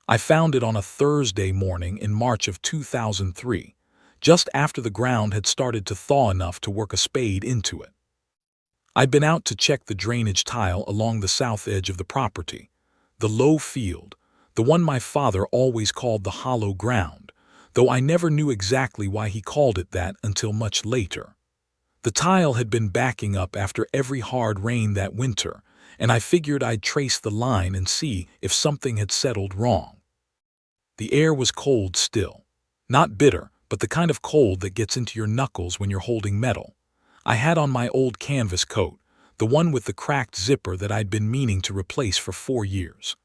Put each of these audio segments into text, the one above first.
I found it on a Thursday morning in March of 2003, just after the ground had started to thaw enough to work a spade into it. I'd been out to check the drainage tile along the south edge of the property, the low field, the one my father always called the hollow ground, though I never knew exactly why he called it that until much later. The tile had been backing up after every hard rain that winter, and I figured I'd trace the line and see if something had settled wrong. The air was cold still. Not bitter, but the kind of cold that gets into your knuckles when you're holding metal. I had on my old canvas coat, the one with the cracked zipper that I'd been meaning to replace for 4 years.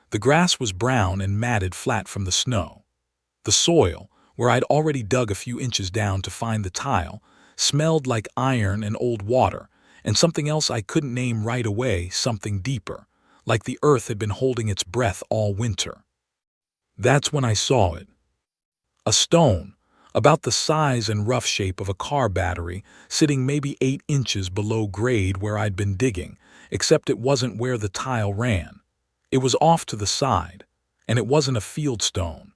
The grass was brown and matted flat from the snow. The soil, where I'd already dug a few inches down to find the tile, smelled like iron and old water, and something else I couldn't name right away, something deeper, like the earth had been holding its breath all winter. That's when I saw it. A stone, about the size and rough shape of a car battery, sitting maybe 8 inches below grade where I'd been digging, except it wasn't where the tile ran. It was off to the side, and it wasn't a field stone.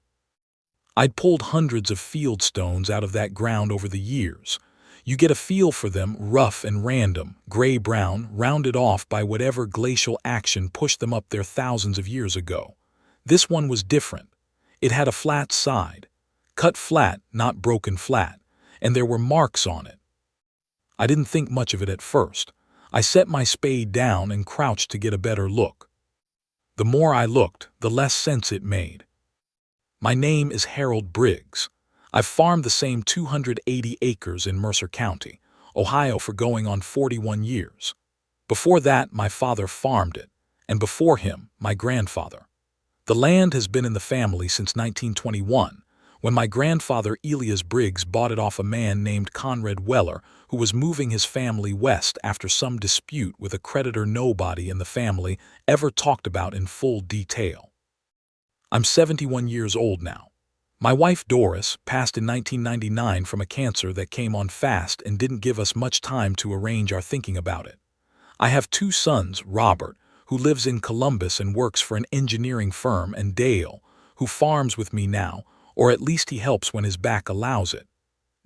I'd pulled hundreds of field stones out of that ground over the years. You get a feel for them, rough and random, gray-brown, rounded off by whatever glacial action pushed them up there thousands of years ago. This one was different. It had a flat side, cut flat, not broken flat, and there were marks on it. I didn't think much of it at first. I set my spade down and crouched to get a better look. The more I looked, the less sense it made. My name is Harold Briggs. I've farmed the same 280 acres in Mercer County, Ohio for going on 41 years. Before that, my father farmed it, and before him, my grandfather. The land has been in the family since 1921, when my grandfather Elias Briggs bought it off a man named Conrad Weller, who was moving his family west after some dispute with a creditor nobody in the family ever talked about in full detail. I'm 71 years old now. My wife Doris passed in 1999 from a cancer that came on fast and didn't give us much time to arrange our thinking about it. I have 2 sons, Robert, who lives in Columbus and works for an engineering firm, and Dale, who farms with me now, or at least he helps when his back allows it.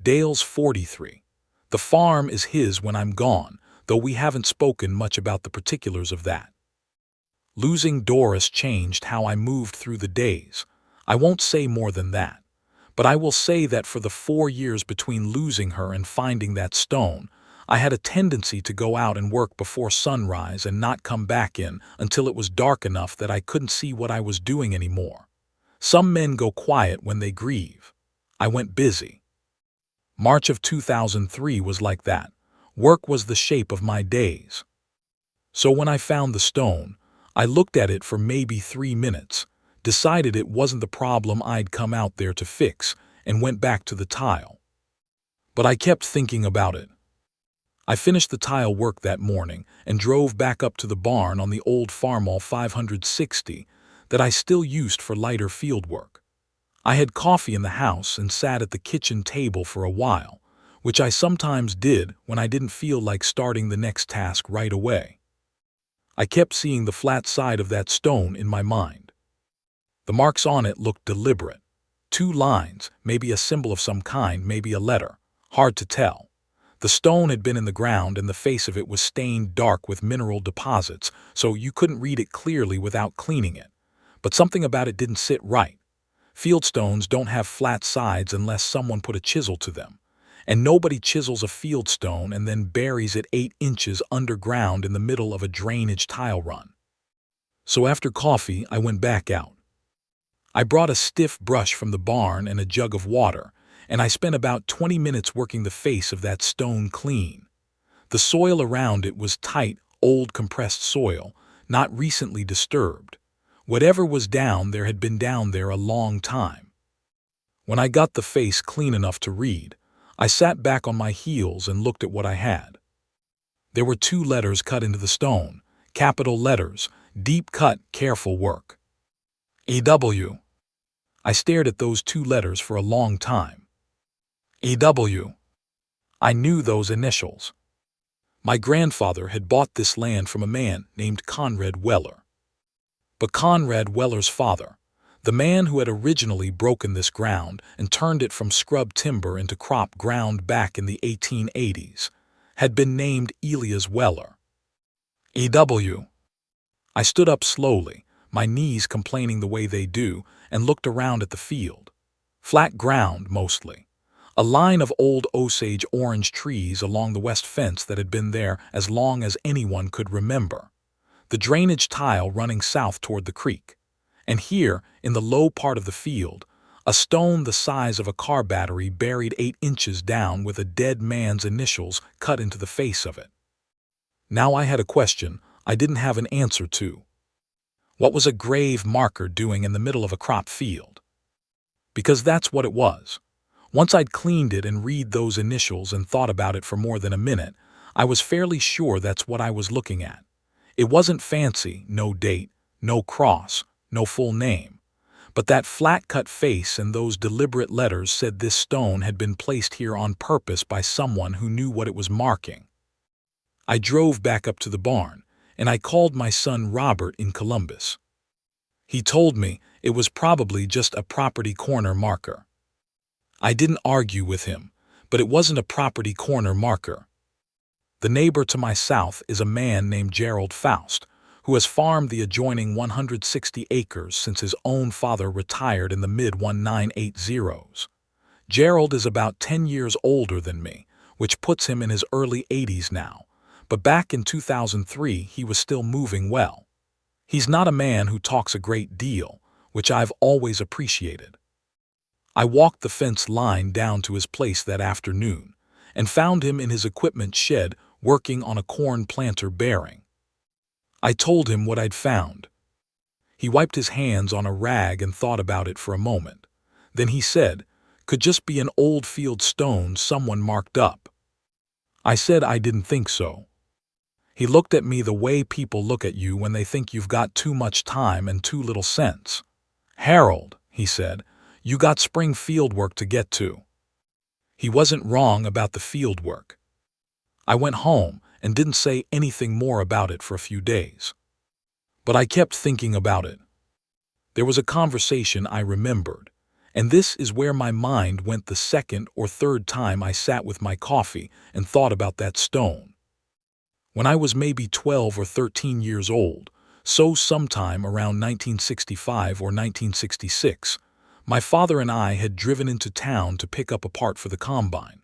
Dale's 43. The farm is his when I'm gone, though we haven't spoken much about the particulars of that. Losing Doris changed how I moved through the days. I won't say more than that, but I will say that for the 4 years between losing her and finding that stone, I had a tendency to go out and work before sunrise and not come back in until it was dark enough that I couldn't see what I was doing anymore. Some men go quiet when they grieve. I went busy. March of 2003 was like that. Work was the shape of my days. So when I found the stone, I looked at it for maybe 3 minutes, decided it wasn't the problem I'd come out there to fix, and went back to the tile. But I kept thinking about it. I finished the tile work that morning and drove back up to the barn on the old Farmall 560 that I still used for lighter field work. I had coffee in the house and sat at the kitchen table for a while, which I sometimes did when I didn't feel like starting the next task right away. I kept seeing the flat side of that stone in my mind. The marks on it looked deliberate. 2 lines, maybe a symbol of some kind, maybe a letter. Hard to tell. The stone had been in the ground and the face of it was stained dark with mineral deposits, so you couldn't read it clearly without cleaning it. But something about it didn't sit right. Fieldstones don't have flat sides unless someone put a chisel to them, and nobody chisels a fieldstone and then buries it 8 inches underground in the middle of a drainage tile run. So after coffee, I went back out. I brought a stiff brush from the barn and a jug of water, and I spent about 20 minutes working the face of that stone clean. The soil around it was tight, old compressed soil, not recently disturbed. Whatever was down there had been down there a long time. When I got the face clean enough to read, I sat back on my heels and looked at what I had. There were 2 letters cut into the stone, capital letters, deep cut, careful work. A.W. I stared at those 2 letters for a long time. A.W. I knew those initials. My grandfather had bought this land from a man named Conrad Weller. But Conrad Weller's father, The man who had originally broken this ground and turned it from scrub timber into crop ground back in the 1880s had been named Elias Weller. E.W. I stood up slowly, my knees complaining the way they do, and looked around at the field. Flat ground, mostly. A line of old Osage orange trees along the west fence that had been there as long as anyone could remember. The drainage tile running south toward the creek. And here, in the low part of the field, a stone the size of a car battery buried 8 inches down with a dead man's initials cut into the face of it. Now I had a question I didn't have an answer to. What was a grave marker doing in the middle of a crop field? Because that's what it was. Once I'd cleaned it and read those initials and thought about it for more than a minute, I was fairly sure that's what I was looking at. It wasn't fancy, no date, no cross, no full name. But that flat-cut face and those deliberate letters said this stone had been placed here on purpose by someone who knew what it was marking. I drove back up to the barn, and I called my son Robert in Columbus. He told me it was probably just a property corner marker. I didn't argue with him, but it wasn't a property corner marker. The neighbor to my south is a man named Gerald Faust, who has farmed the adjoining 160 acres since his own father retired in the mid-1980s. Gerald is about 10 years older than me, which puts him in his early 80s now, but back in 2003 he was still moving well. He's not a man who talks a great deal, which I've always appreciated. I walked the fence line down to his place that afternoon and found him in his equipment shed working on a corn planter bearing. I told him what I'd found. He wiped his hands on a rag and thought about it for a moment. Then he said, "Could just be an old field stone someone marked up." I said I didn't think so. He looked at me the way people look at you when they think you've got too much time and too little sense. "Harold," he said, "you got spring field work to get to." He wasn't wrong about the field work. I went home and didn't say anything more about it for a few days. But I kept thinking about it. There was a conversation I remembered, and this is where my mind went the second or third time I sat with my coffee and thought about that stone. When I was maybe 12 or 13 years old, so sometime around 1965 or 1966, my father and I had driven into town to pick up a part for the combine.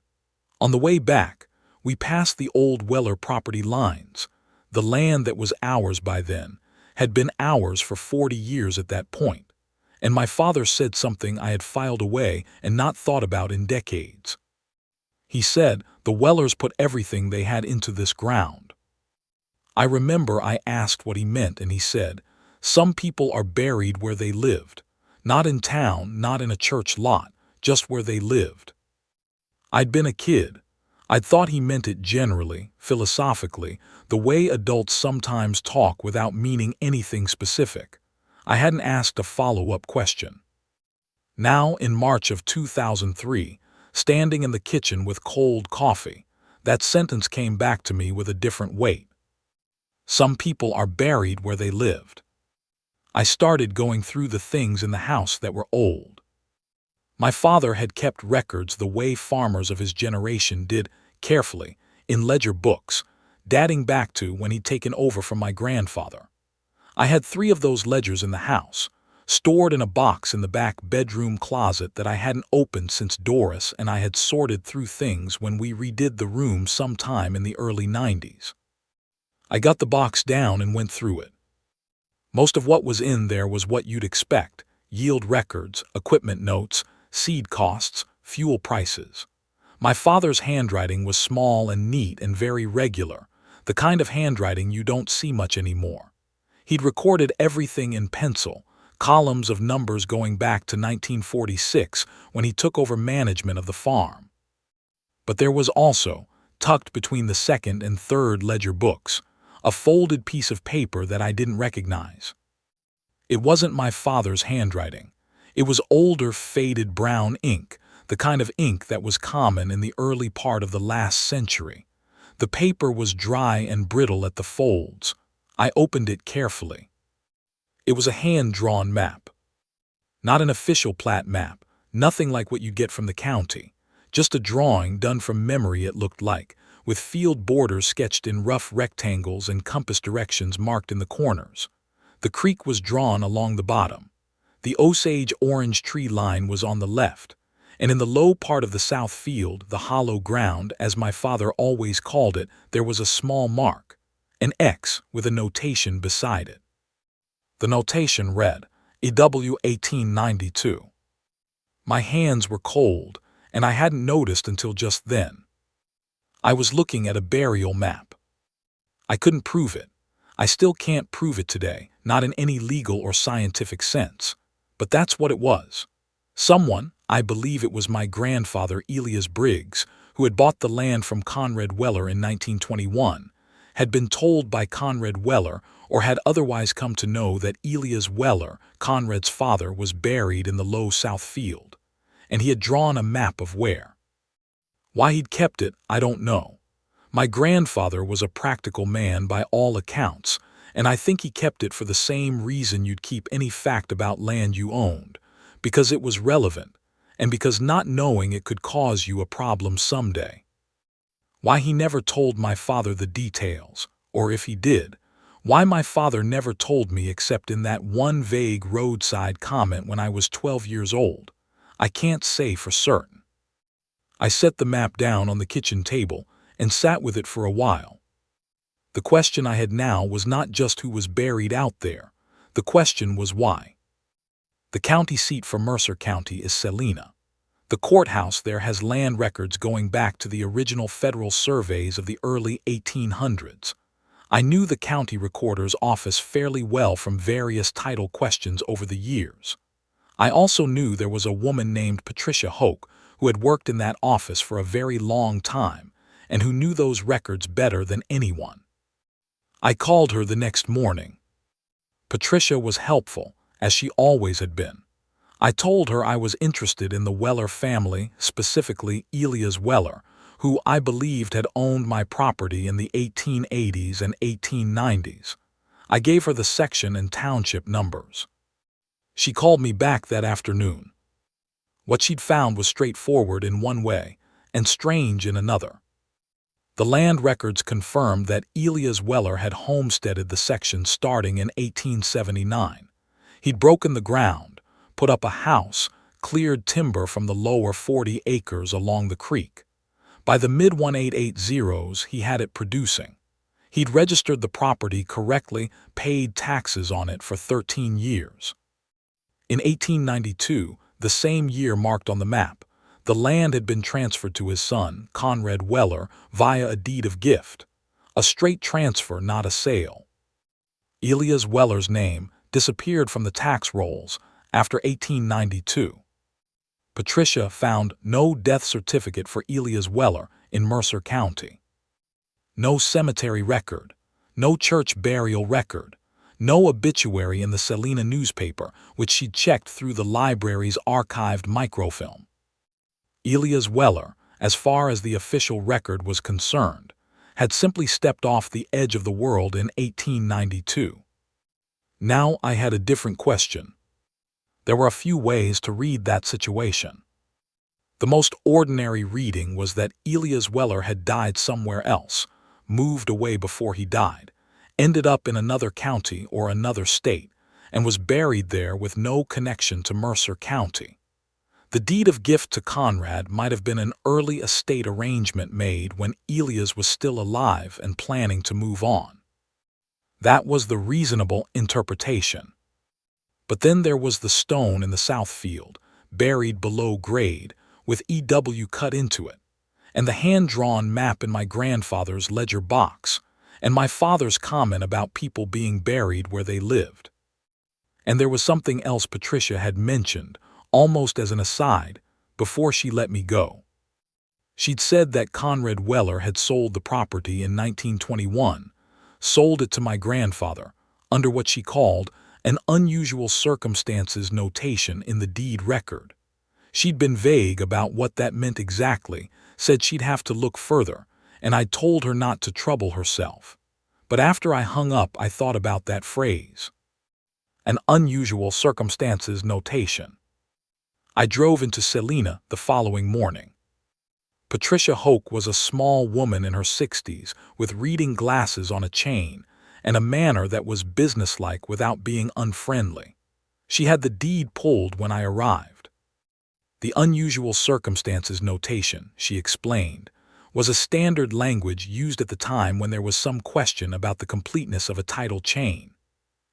On the way back, we passed the old Weller property lines. The land that was ours by then had been ours for 40 years at that point, and my father said something I had filed away and not thought about in decades. He said the Wellers put everything they had into this ground. I remember I asked what he meant, and he said, "Some people are buried where they lived. Not in town, not in a church lot, just where they lived." I'd been a kid. I'd thought he meant it generally, philosophically, the way adults sometimes talk without meaning anything specific. I hadn't asked a follow-up question. Now, in March of 2003, standing in the kitchen with cold coffee, that sentence came back to me with a different weight. Some people are buried where they lived. I started going through the things in the house that were old. My father had kept records the way farmers of his generation did, carefully, in ledger books, dating back to when he'd taken over from my grandfather. I had 3 of those ledgers in the house, stored in a box in the back bedroom closet that I hadn't opened since Doris and I had sorted through things when we redid the room sometime in the early 90s. I got the box down and went through it. Most of what was in there was what you'd expect: yield records, equipment notes, seed costs, fuel prices. My father's handwriting was small and neat and very regular, the kind of handwriting you don't see much anymore. He'd recorded everything in pencil, columns of numbers going back to 1946 when he took over management of the farm. But there was also, tucked between the second and third ledger books, a folded piece of paper that I didn't recognize. It wasn't my father's handwriting. It was older, faded brown ink, the kind of ink that was common in the early part of the last century. The paper was dry and brittle at the folds. I opened it carefully. It was a hand-drawn map. Not an official plat map, nothing like what you'd get from the county. Just a drawing done from memory, it looked like, with field borders sketched in rough rectangles and compass directions marked in the corners. The creek was drawn along the bottom. The Osage orange tree line was on the left, and in the low part of the south field, the hollow ground, as my father always called it, there was a small mark, an X with a notation beside it. The notation read, EW 1892. My hands were cold, and I hadn't noticed until just then. I was looking at a burial map. I couldn't prove it. I still can't prove it today, not in any legal or scientific sense. But that's what it was. Someone, I believe it was my grandfather Elias Briggs, who had bought the land from Conrad Weller in 1921, had been told by Conrad Weller or had otherwise come to know that Elias Weller, Conrad's father, was buried in the low south field, and he had drawn a map of where. Why he'd kept it, I don't know. My grandfather was a practical man by all accounts, and I think he kept it for the same reason you'd keep any fact about land you owned, because it was relevant, and because not knowing it could cause you a problem someday. Why he never told my father the details, or if he did, why my father never told me except in that one vague roadside comment when I was 12 years old, I can't say for certain. I set the map down on the kitchen table and sat with it for a while. The question I had now was not just who was buried out there. The question was why. The county seat for Mercer County is Salina. The courthouse there has land records going back to the original federal surveys of the early 1800s. I knew the county recorder's office fairly well from various title questions over the years. I also knew there was a woman named Patricia Hoke who had worked in that office for a very long time and who knew those records better than anyone. I called her the next morning. Patricia was helpful, as she always had been. I told her I was interested in the Weller family, specifically Elias Weller, who I believed had owned my property in the 1880s and 1890s. I gave her the section and township numbers. She called me back that afternoon. What she'd found was straightforward in one way and strange in another. The land records confirmed that Elias Weller had homesteaded the section starting in 1879. He'd broken the ground, put up a house, cleared timber from the lower 40 acres along the creek. By the mid-1880s, he had it producing. He'd registered the property correctly, paid taxes on it for 13 years. In 1892, the same year marked on the map, the land had been transferred to his son, Conrad Weller, via a deed of gift. A straight transfer, not a sale. Elias Weller's name disappeared from the tax rolls after 1892. Patricia found no death certificate for Elias Weller in Mercer County. No cemetery record, no church burial record, no obituary in the Salina newspaper, which she'd checked through the library's archived microfilm. Elias Weller, as far as the official record was concerned, had simply stepped off the edge of the world in 1892. Now I had a different question. There were a few ways to read that situation. The most ordinary reading was that Elias Weller had died somewhere else, moved away before he died, ended up in another county or another state, and was buried there with no connection to Mercer County. The deed of gift to Conrad might have been an early estate arrangement made when Elias was still alive and planning to move on. That was the reasonable interpretation. But then there was the stone in the south field, buried below grade, with EW cut into it, and the hand-drawn map in my grandfather's ledger box, and my father's comment about people being buried where they lived. And there was something else Patricia had mentioned, almost as an aside, before she let me go. She'd said that Conrad Weller had sold the property in 1921, sold it to my grandfather, under what she called an unusual circumstances notation in the deed record. She'd been vague about what that meant exactly, said she'd have to look further, and I'd told her not to trouble herself. But after I hung up, I thought about that phrase. An unusual circumstances notation. I drove into Selena the following morning. Patricia Hoke was a small woman in her 60s with reading glasses on a chain and a manner that was businesslike without being unfriendly. She had the deed pulled when I arrived. The unusual circumstances notation, she explained, was a standard language used at the time when there was some question about the completeness of a title chain.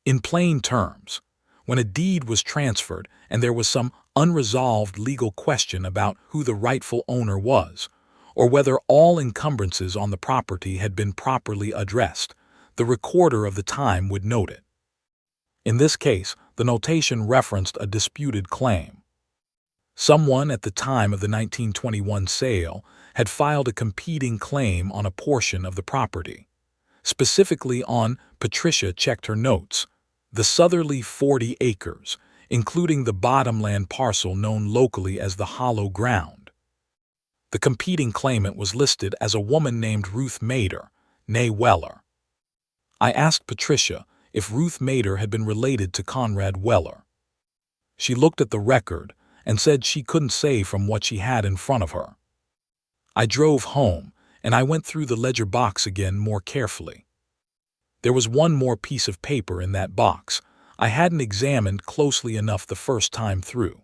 In plain terms, when a deed was transferred and there was some unresolved legal question about who the rightful owner was, or whether all encumbrances on the property had been properly addressed, the recorder of the time would note it. In this case, the notation referenced a disputed claim. Someone at the time of the 1921 sale had filed a competing claim on a portion of the property. Specifically on, Patricia checked her notes, the southerly 40 acres, including the bottomland parcel known locally as the hollow ground. The competing claimant was listed as a woman named Ruth Mader, née Weller. I asked Patricia if Ruth Mader had been related to Conrad Weller. She looked at the record and said she couldn't say from what she had in front of her. I drove home, and I went through the ledger box again more carefully. There was one more piece of paper in that box I hadn't examined closely enough the first time through.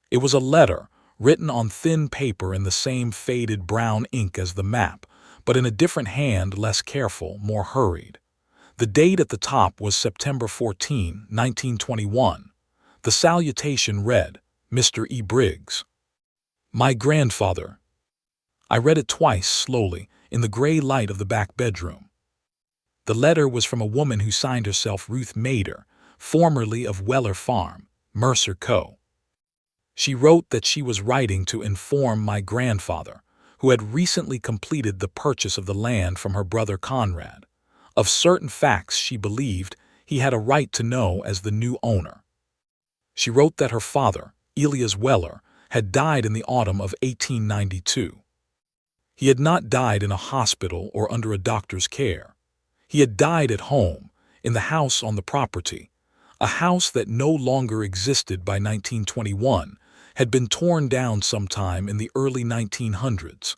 It was a letter written on thin paper in the same faded brown ink as the map, but in a different hand, less careful, more hurried. The date at the top was September 14, 1921. The salutation read, Mr. E. Briggs. My grandfather. I read it twice slowly in the gray light of the back bedroom. The letter was from a woman who signed herself Ruth Mader, formerly of Weller Farm, Mercer Co. She wrote that she was writing to inform my grandfather, who had recently completed the purchase of the land from her brother Conrad, of certain facts she believed he had a right to know as the new owner. She wrote that her father, Elias Weller, had died in the autumn of 1892. He had not died in a hospital or under a doctor's care. He had died at home, in the house on the property, a house that no longer existed by 1921, had been torn down sometime in the early 1900s.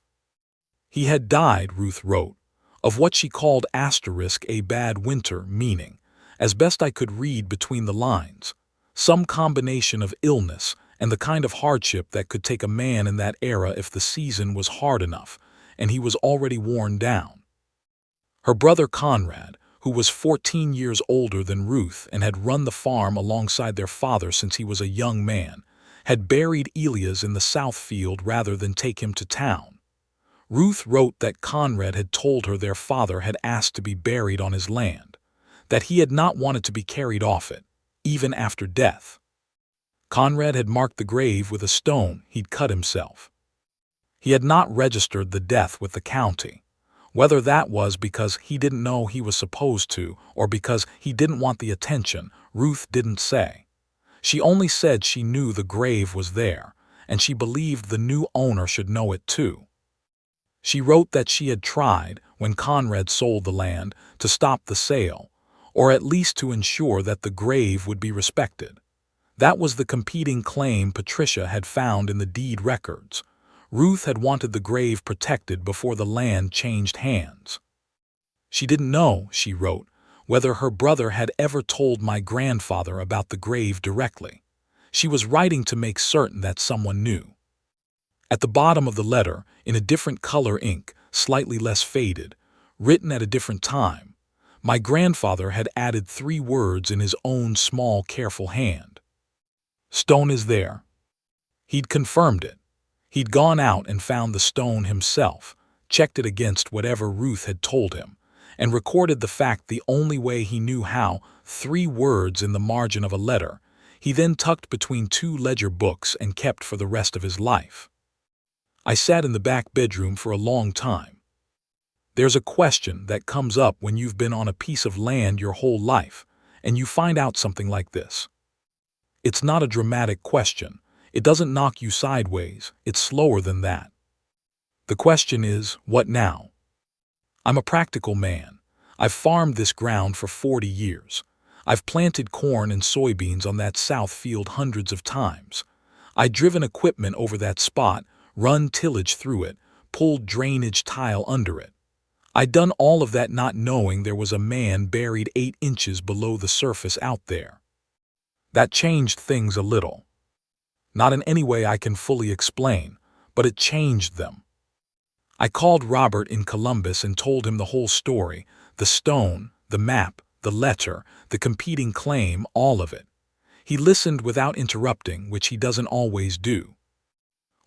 He had died, Ruth wrote, of what she called a bad winter, meaning, as best I could read between the lines, some combination of illness and the kind of hardship that could take a man in that era if the season was hard enough and he was already worn down. Her brother Conrad, who was 14 years older than Ruth and had run the farm alongside their father since he was a young man, had buried Elias in the south field rather than take him to town. Ruth wrote that Conrad had told her their father had asked to be buried on his land, that he had not wanted to be carried off it, even after death. Conrad had marked the grave with a stone he'd cut himself. He had not registered the death with the county. Whether that was because he didn't know he was supposed to or because he didn't want the attention, Ruth didn't say. She only said she knew the grave was there, and she believed the new owner should know it too. She wrote that she had tried, when Conrad sold the land, to stop the sale, or at least to ensure that the grave would be respected. That was the competing claim Patricia had found in the deed records. Ruth had wanted the grave protected before the land changed hands. She didn't know, she wrote, whether her brother had ever told my grandfather about the grave directly. She was writing to make certain that someone knew. At the bottom of the letter, in a different color ink, slightly less faded, written at a different time, my grandfather had added 3 words in his own small, careful hand. Stone is there. He'd confirmed it. He'd gone out and found the stone himself, checked it against whatever Ruth had told him, and recorded the fact the only way he knew how, 3 words in the margin of a letter, he then tucked between 2 ledger books and kept for the rest of his life. I sat in the back bedroom for a long time. There's a question that comes up when you've been on a piece of land your whole life, and you find out something like this. It's not a dramatic question. It doesn't knock you sideways. It's slower than that. The question is, what now? I'm a practical man. I've farmed this ground for 40 years. I've planted corn and soybeans on that south field hundreds of times. I'd driven equipment over that spot, run tillage through it, pulled drainage tile under it. I'd done all of that not knowing there was a man buried 8 inches below the surface out there. That changed things a little. Not in any way I can fully explain, but it changed them. I called Robert in Columbus and told him the whole story, the stone, the map, the letter, the competing claim, all of it. He listened without interrupting, which he doesn't always do.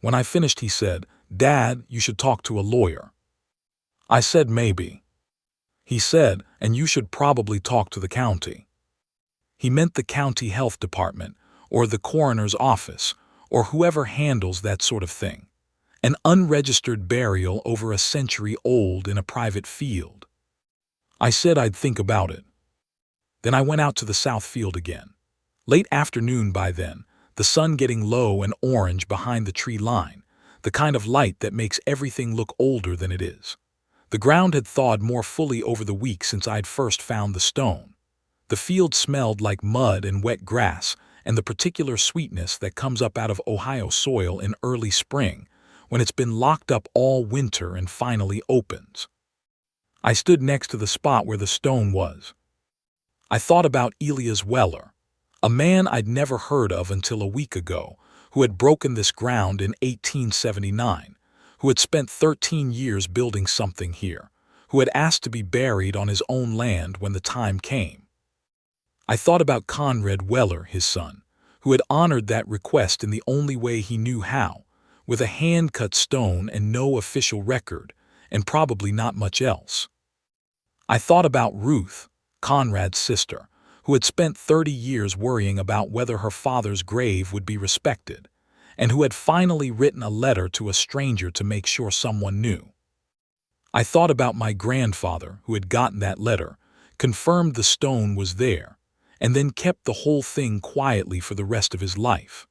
When I finished, he said, "Dad, you should talk to a lawyer." I said maybe. He said, "And you should probably talk to the county." He meant the county health department, or the coroner's office, or whoever handles that sort of thing. An unregistered burial over a century old in a private field. I said I'd think about it. Then I went out to the south field again. Late afternoon by then, the sun getting low and orange behind the tree line, the kind of light that makes everything look older than it is. The ground had thawed more fully over the week since I'd first found the stone. The field smelled like mud and wet grass, and the particular sweetness that comes up out of Ohio soil in early spring, when it's been locked up all winter and finally opens. I stood next to the spot where the stone was. I thought about Elias Weller, a man I'd never heard of until a week ago, who had broken this ground in 1879, who had spent 13 years building something here, who had asked to be buried on his own land when the time came. I thought about Conrad Weller, his son, who had honored that request in the only way he knew how, with a hand-cut stone and no official record, and probably not much else. I thought about Ruth, Conrad's sister, who had spent 30 years worrying about whether her father's grave would be respected, and who had finally written a letter to a stranger to make sure someone knew. I thought about my grandfather, who had gotten that letter, confirmed the stone was there, and then kept the whole thing quietly for the rest of his life.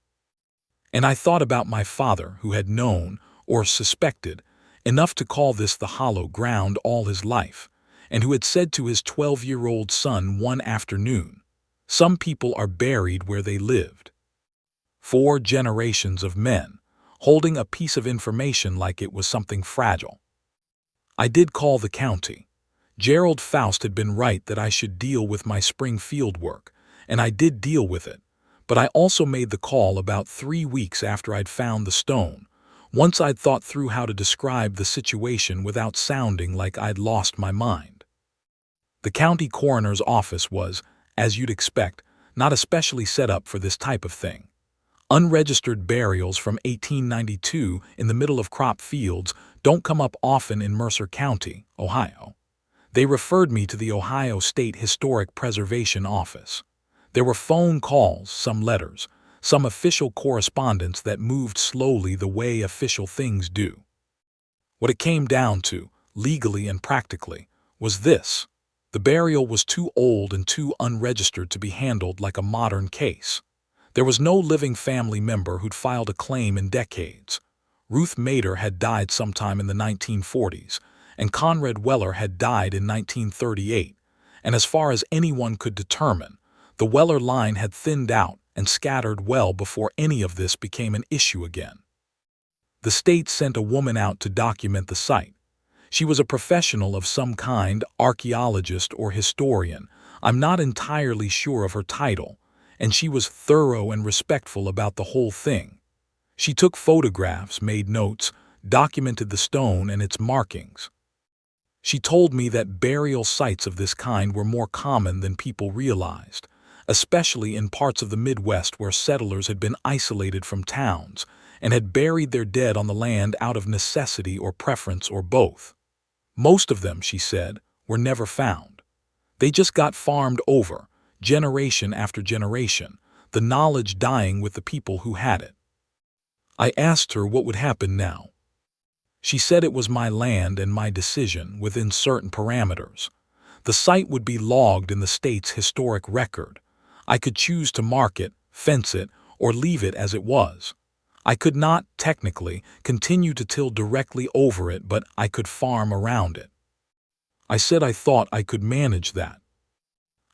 And I thought about my father, who had known, or suspected, enough to call this the hollow ground all his life, and who had said to his 12-year-old son one afternoon, "Some people are buried where they lived." 4 generations of men, holding a piece of information like it was something fragile. I did call the county. Gerald Faust had been right that I should deal with my spring field work, and I did deal with it, but I also made the call about 3 weeks after I'd found the stone, once I'd thought through how to describe the situation without sounding like I'd lost my mind. The county coroner's office was, as you'd expect, not especially set up for this type of thing. Unregistered burials from 1892 in the middle of crop fields don't come up often in Mercer County, Ohio. They referred me to the Ohio State Historic Preservation Office. There were phone calls, some letters, some official correspondence that moved slowly the way official things do. What it came down to, legally and practically, was this: the burial was too old and too unregistered to be handled like a modern case. There was no living family member who'd filed a claim in decades. Ruth Mader had died sometime in the 1940s, and Conrad Weller had died in 1938, and as far as anyone could determine, the Weller line had thinned out and scattered well before any of this became an issue again. The state sent a woman out to document the site. She was a professional of some kind, archaeologist or historian. I'm not entirely sure of her title, and she was thorough and respectful about the whole thing. She took photographs, made notes, documented the stone and its markings. She told me that burial sites of this kind were more common than people realized, especially in parts of the Midwest where settlers had been isolated from towns and had buried their dead on the land out of necessity or preference or both. Most of them, she said, were never found. They just got farmed over, generation after generation, the knowledge dying with the people who had it. I asked her what would happen now. She said it was my land and my decision within certain parameters. The site would be logged in the state's historic record. I could choose to mark it, fence it, or leave it as it was. I could not, technically, continue to till directly over it, but I could farm around it. I said I thought I could manage that.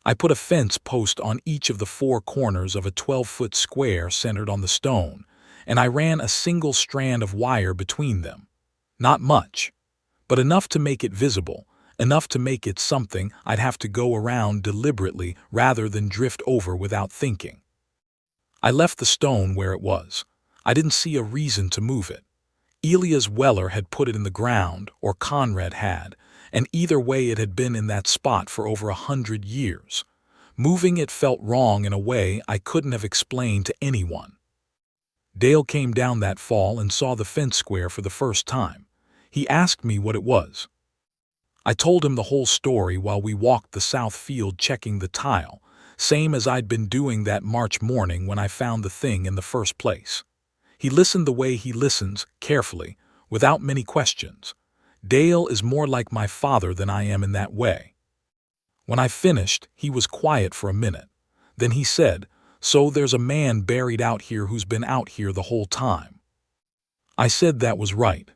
I put a fence post on each of the four corners of a 12-foot square centered on the stone, and I ran a single strand of wire between them. Not much, but enough to make it visible, enough to make it something I'd have to go around deliberately rather than drift over without thinking. I left the stone where it was. I didn't see a reason to move it. Elias Weller had put it in the ground, or Conrad had, and either way it had been in that spot for over 100 years. Moving it felt wrong in a way I couldn't have explained to anyone. Dale came down that fall and saw the fence square for the first time. He asked me what it was. I told him the whole story while we walked the south field checking the tile, same as I'd been doing that March morning when I found the thing in the first place. He listened the way he listens, carefully, without many questions. Dale is more like my father than I am in that way. When I finished, he was quiet for a minute. Then he said, "So there's a man buried out here who's been out here the whole time." I said that was right.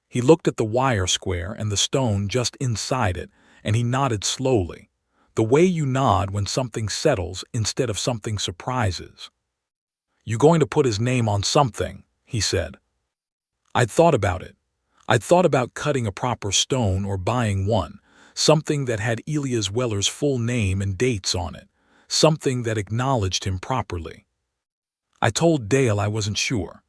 He looked at the wire square and the stone just inside it, and he nodded slowly, the way you nod when something settles instead of something surprises. "You going to put his name on something?" he said. I'd thought about it. I'd thought about cutting a proper stone or buying one, something that had Elias Weller's full name and dates on it, something that acknowledged him properly. I told Dale I wasn't sure.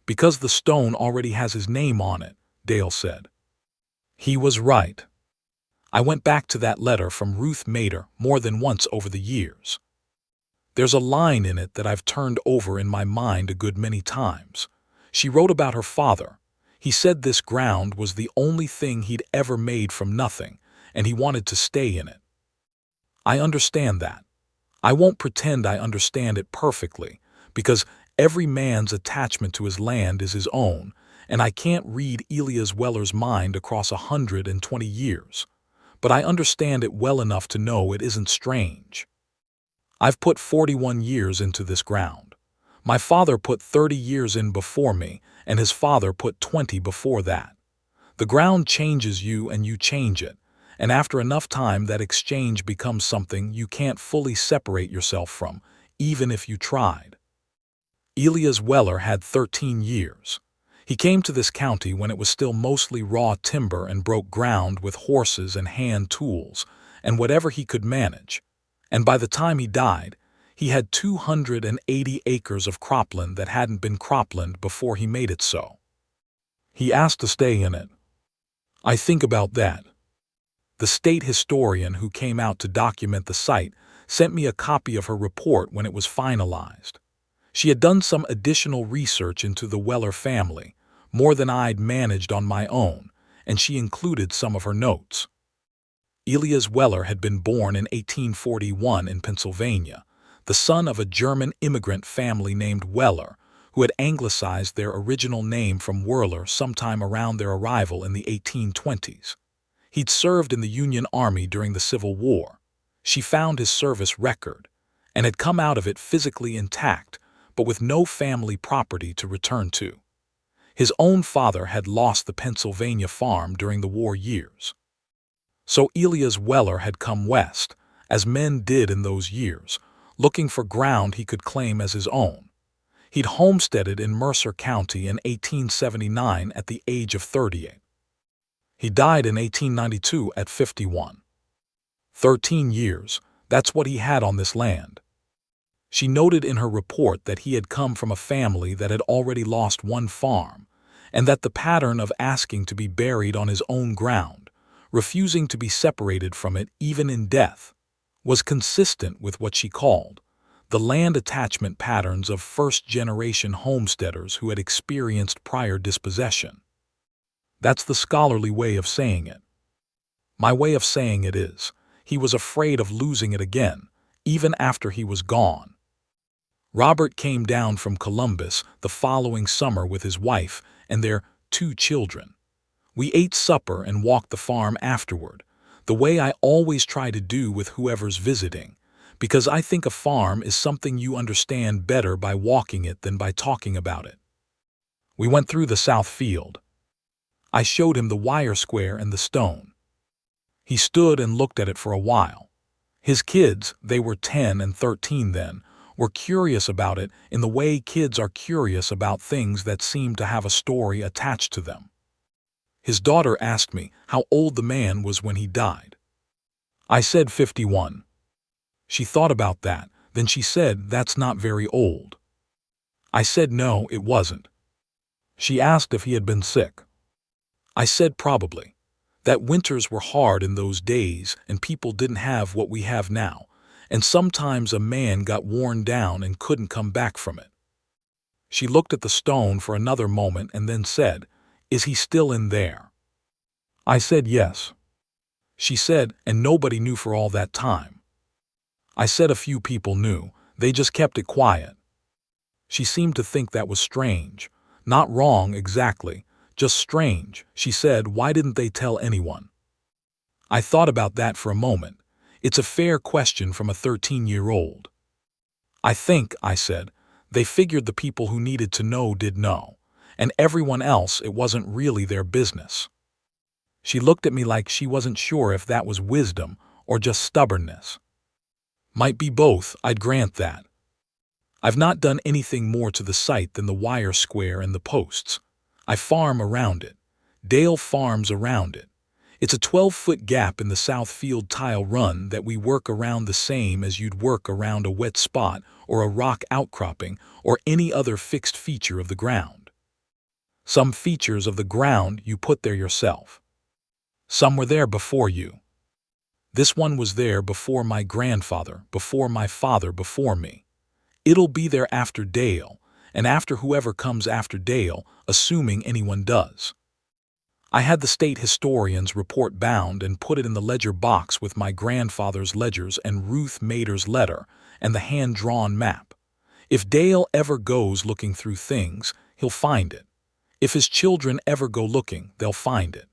"Because the stone already has his name on it," Dale said. He was right. I went back to that letter from Ruth Mader more than once over the years. There's a line in it that I've turned over in my mind a good many times. She wrote about her father. He said this ground was the only thing he'd ever made from nothing, and he wanted to stay in it. I understand that. I won't pretend I understand it perfectly, because every man's attachment to his land is his own, and I can't read Elias Weller's mind across 120 years. But I understand it well enough to know it isn't strange. I've put 41 years into this ground. My father put 30 years in before me, and his father put 20 before that. The ground changes you and you change it, and after enough time that exchange becomes something you can't fully separate yourself from, even if you tried. Elias Weller had 13 years. He came to this county when it was still mostly raw timber and broke ground with horses and hand tools, and whatever he could manage. And by the time he died, he had 280 acres of cropland that hadn't been cropland before he made it so. He asked to stay in it. I think about that. The state historian who came out to document the site sent me a copy of her report when it was finalized. She had done some additional research into the Weller family, more than I'd managed on my own, and she included some of her notes. Elias Weller had been born in 1841 in Pennsylvania, the son of a German immigrant family named Weller, who had anglicized their original name from Whirler sometime around their arrival in the 1820s. He'd served in the Union Army during the Civil War. She found his service record, and had come out of it physically intact, but with no family property to return to. His own father had lost the Pennsylvania farm during the war years. So Elias Weller had come west, as men did in those years, looking for ground he could claim as his own. He'd homesteaded in Mercer County in 1879 at the age of 38. He died in 1892 at 51. 13 years, that's what he had on this land. She noted in her report that he had come from a family that had already lost one farm, and that the pattern of asking to be buried on his own ground, refusing to be separated from it even in death, was consistent with what she called the land attachment patterns of first-generation homesteaders who had experienced prior dispossession. That's the scholarly way of saying it. My way of saying it is, he was afraid of losing it again, even after he was gone. Robert came down from Columbus the following summer with his wife and their 2 children. We ate supper and walked the farm afterward, the way I always try to do with whoever's visiting, because I think a farm is something you understand better by walking it than by talking about it. We went through the south field. I showed him the wire square and the stone. He stood and looked at it for a while. His kids, they were 10 and 13 then, were curious about it in the way kids are curious about things that seem to have a story attached to them. His daughter asked me how old the man was when he died. I said 51. She thought about that, then she said that's not very old. I said no, it wasn't. She asked if he had been sick. I said probably. That winters were hard in those days and people didn't have what we have now, and sometimes a man got worn down and couldn't come back from it. She looked at the stone for another moment and then said, "Is he still in there?" I said yes. She said, "And nobody knew for all that time." I said a few people knew, they just kept it quiet. She seemed to think that was strange. Not wrong exactly, just strange. She said, "Why didn't they tell anyone?" I thought about that for a moment. It's a fair question from a 13-year-old. I think, I said, they figured the people who needed to know did know, and everyone else it wasn't really their business. She looked at me like she wasn't sure if that was wisdom or just stubbornness. Might be both, I'd grant that. I've not done anything more to the site than the wire square and the posts. I farm around it. Dale farms around it. It's a 12-foot gap in the south field tile run that we work around the same as you'd work around a wet spot or a rock outcropping or any other fixed feature of the ground. Some features of the ground you put there yourself. Some were there before you. This one was there before my grandfather, before my father, before me. It'll be there after Dale, and after whoever comes after Dale, assuming anyone does. I had the state historian's report bound and put it in the ledger box with my grandfather's ledgers and Ruth Mader's letter and the hand-drawn map. If Dale ever goes looking through things, he'll find it. If his children ever go looking, they'll find it.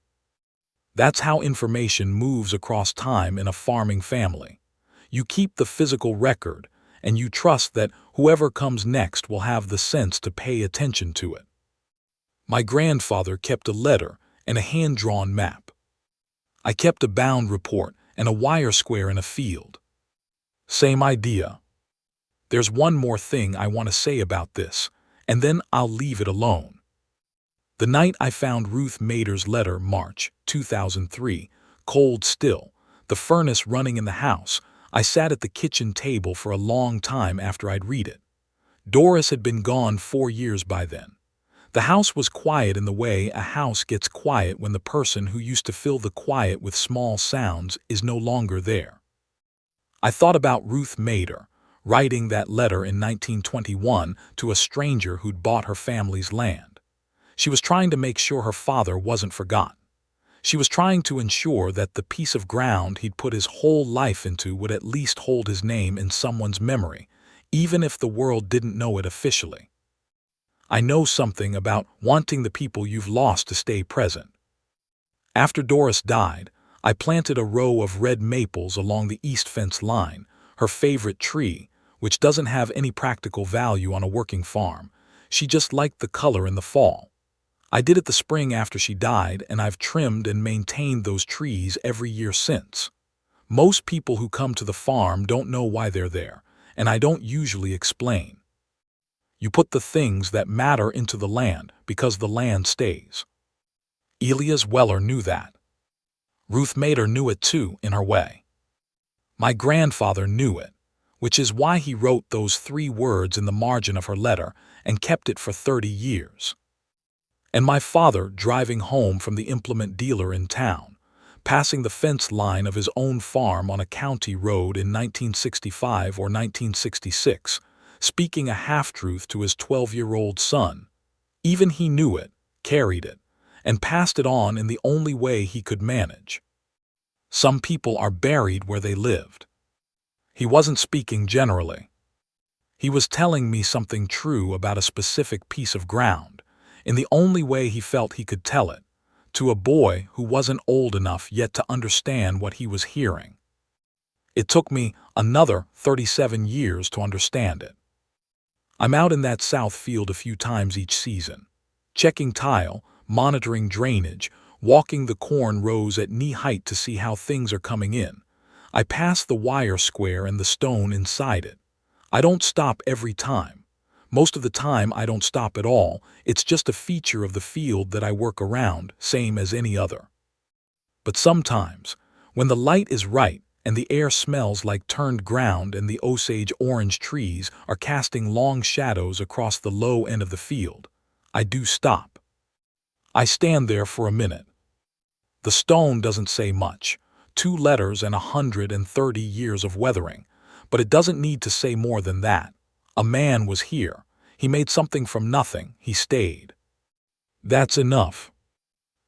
That's how information moves across time in a farming family. You keep the physical record, and you trust that whoever comes next will have the sense to pay attention to it. My grandfather kept a letter and a hand-drawn map. I kept a bound report and a wire square in a field. Same idea. There's one more thing I want to say about this, and then I'll leave it alone. The night I found Ruth Mader's letter, March 2003, cold still, the furnace running in the house, I sat at the kitchen table for a long time after I'd read it. Doris had been gone 4 years by then. The house was quiet in the way a house gets quiet when the person who used to fill the quiet with small sounds is no longer there. I thought about Ruth Mader, writing that letter in 1921 to a stranger who'd bought her family's land. She was trying to make sure her father wasn't forgotten. She was trying to ensure that the piece of ground he'd put his whole life into would at least hold his name in someone's memory, even if the world didn't know it officially. I know something about wanting the people you've lost to stay present. After Doris died, I planted a row of red maples along the east fence line, her favorite tree, which doesn't have any practical value on a working farm. She just liked the color in the fall. I did it the spring after she died, and I've trimmed and maintained those trees every year since. Most people who come to the farm don't know why they're there, and I don't usually explain. You put the things that matter into the land because the land stays. Elias Weller knew that. Ruth Mader knew it too, in her way. My grandfather knew it, which is why he wrote those 3 words in the margin of her letter and kept it for 30 years. And my father, driving home from the implement dealer in town, passing the fence line of his own farm on a county road in 1965 or 1966, speaking a half-truth to his 12-year-old son. Even he knew it, carried it, and passed it on in the only way he could manage. Some people are buried where they lived. He wasn't speaking generally. He was telling me something true about a specific piece of ground, in the only way he felt he could tell it, to a boy who wasn't old enough yet to understand what he was hearing. It took me another 37 years to understand it. I'm out in that south field a few times each season, checking tile, monitoring drainage, walking the corn rows at knee height to see how things are coming in. I pass the wire square and the stone inside it. I don't stop every time. Most of the time I don't stop at all. It's just a feature of the field that I work around, same as any other. But sometimes, when the light is right and the air smells like turned ground and the Osage orange trees are casting long shadows across the low end of the field, I do stop. I stand there for a minute. The stone doesn't say much, 2 letters and 130 years of weathering, but it doesn't need to say more than that. A man was here. He made something from nothing. He stayed. That's enough.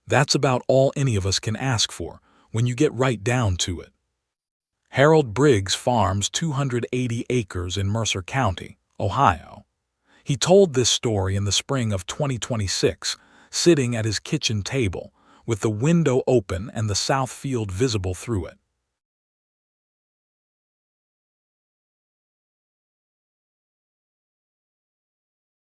That's about all any of us can ask for when you get right down to it. Harold Briggs farms 280 acres in Mercer County, Ohio. He told this story in the spring of 2026, sitting at his kitchen table, with the window open and the south field visible through it.